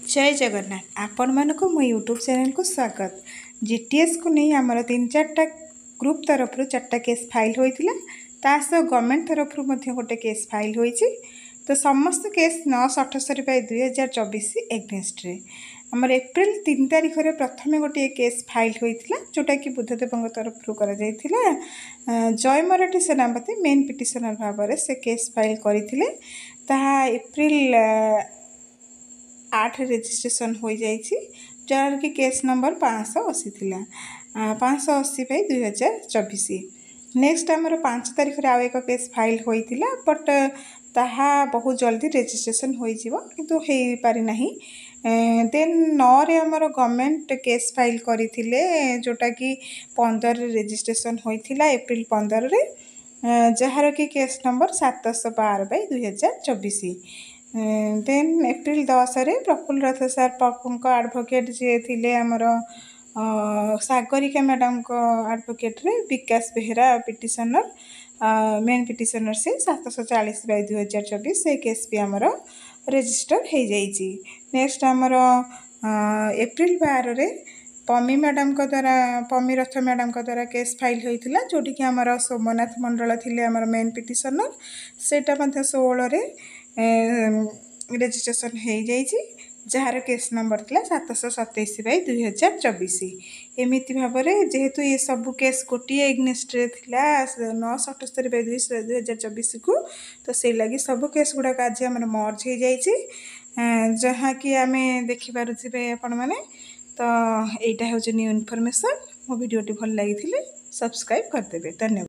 जय जगन्नाथ आपण मानक मो यूट्यूब चैनल को स्वागत। जीटीएस को नहीं आमर 3-4टा ग्रुप तरफ 4टा केस फाइल होता तास गवर्नमेंट तरफ गोटे केस फाइल होती। तो समस्त केस 9/78/2024 एग्नेस्ट रे आमर एप्रिल 3 तारिख रे प्रथम गोटे केस फाइल होता जोटा कि बुद्धदेव तरफ कर जय मराठी सेनापति मेन पिटिशनर भाव से केस फाइल करते एप्रिल 8 रेजिस्ट्रेशन हो जाइए जार कि केस नंबर 580 थिला 580/2024। नेक्स्ट आमर 5 तारिख रे आउ एक केस फाइल होइतिला बट ताहा बहुत जल्दी रेजिस्ट्रेशन हो किंतु हो पारि नाही। देन 9 रे आमर गवर्नमेंट केस फाइल करथिले जोटा कि 15 रेजिस्ट्रेशन होइतिला एप्रिल 15 रे जार कि केस नंबर 712/2024। देन एप्रिल 10 रे प्रफुल्ल रथ सार पप्पू एडवोकेट जी थे आमर सागरिका मैडम को एडवोकेट रे विकास बेहेरा पिटिशनर मेन पिटिशनर से 740/2024 से केस भी आमर रजिस्टर हो जाइए। नेक्स्ट आमर एप्रिल 12 रे पमी मैडम को द्वारा पमी रथ मैडम को द्वारा केस फाइल होता जोटी कि आमर सोमनाथ मंडल थिले आमर मेन पिटिशनर सेटा 16 रे रेजिस्ट्रेशन हो जाइए जार केस नंबर था 727/2024। एमती भाव में जेहेतु ये सब केस गोटे एग्नेस्ट रे थिला 9/78/2024 को तो से लगी सब केस गुड़ाक आज आम मर्ज हो जाइए जहाँ कि आम देखिपे आपण मैंने। तो यहाँ हूँ न्यू इनफॉरमेशन मो वीडियोटी भल लगी सब्सक्राइब करदेवे। धन्यवाद।